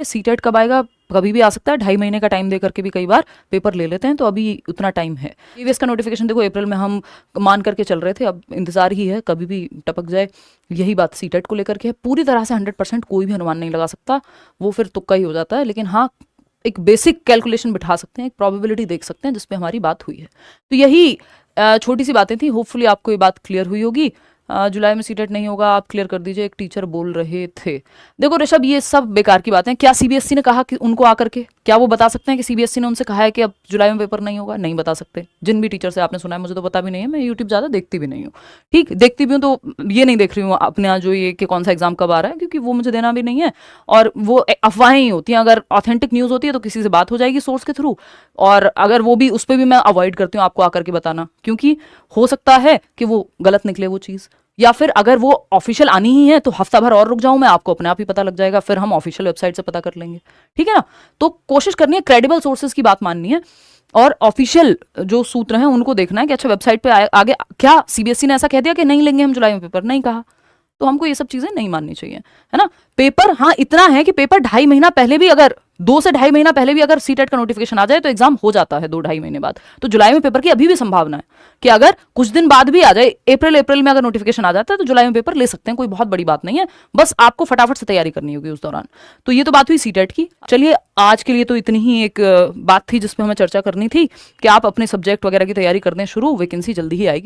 CTET कब आएगा, कभी भी आ सकता है, 2.5 महीने का टाइम दे करके भी कई बार पेपर ले लेते हैं, तो अभी उतना टाइम है। ईवीएस का नोटिफिकेशन देखो अप्रैल में हम मान करके चल रहे थे, अब इंतजार ही है, कभी भी टपक जाए। यही बात सीटेट को लेकर के है। पूरी तरह से 100% कोई भी अनुमान नहीं लगा सकता, वो फिर तुक्का ही हो जाता है, लेकिन हाँ एक बेसिक कैलकुलेशन बिठा सकते हैं, एक प्रोबेबिलिटी देख सकते हैं जिसपे हमारी बात हुई है। तो यही छोटी सी बातें थी, होपफुली आपको ये बात क्लियर हुई होगी। जुलाई में सीटेट नहीं होगा, आप क्लियर कर दीजिए, एक टीचर बोल रहे थे। देखो ऋषभ, ये सब बेकार की बातें। क्या सीबीएसई ने कहा कि उनको आकर के, क्या वो बता सकते हैं कि सीबीएसई ने उनसे कहा है कि अब जुलाई में पेपर नहीं होगा? नहीं बता सकते। जिन भी टीचर से आपने सुना है, मुझे तो पता भी नहीं है, मैं यूट्यूब ज़्यादा देखती भी नहीं हूँ। ठीक, देखती भी हूँ तो ये नहीं देख रही हूँ अपने यहाँ जो ये कि कौन सा एग्जाम कब आ रहा है, क्योंकि वो मुझे देना भी नहीं है, और वो अफवाहें ही होती हैं। अगर ऑथेंटिक न्यूज़ होती है तो किसी से बात हो जाएगी सोर्स के थ्रू, और अगर वो भी, उस पर भी मैं अवॉइड करती हूँ आपको आकर के बताना, क्योंकि हो सकता है कि वो गलत निकले वो चीज़, या फिर अगर वो ऑफिशियल आनी ही है तो हफ्ता भर और रुक जाऊं मैं, आपको अपने आप ही पता लग जाएगा, फिर हम ऑफिशियल वेबसाइट से पता कर लेंगे। ठीक है ना? तो कोशिश करनी है क्रेडिबल सोर्सेज की बात माननी है, और ऑफिशियल जो सूत्र हैं उनको देखना है कि अच्छा वेबसाइट पे आगे क्या सीबीएसई ने ऐसा कह दिया कि नहीं लेंगे हम जुलाई में पेपर, नहीं कहा, तो हमको ये सब चीजें नहीं माननी चाहिए, है ना। पेपर, हाँ इतना है कि पेपर 2.5 महीना पहले भी, अगर 2 से 2.5 महीना पहले भी अगर सीटेट का नोटिफिकेशन आ जाए तो एग्जाम हो जाता है 2-2.5 महीने बाद। तो जुलाई में पेपर की अभी भी संभावना है कि अगर कुछ दिन बाद भी आ जाए, अप्रैल में अगर नोटिफिकेशन आ जाता है तो जुलाई में पेपर ले सकते हैं, कोई बहुत बड़ी बात नहीं है, बस आपको फटाफट से तैयारी करनी होगी उस दौरान। तो ये तो बात हुई सीटेट की। चलिए आज के लिए तो इतनी ही एक बात थी जिसपे हमें चर्चा करनी थी कि आप अपने सब्जेक्ट वगैरह की तैयारी कर दें शुरू, वैकेंसी जल्दी ही आएगी।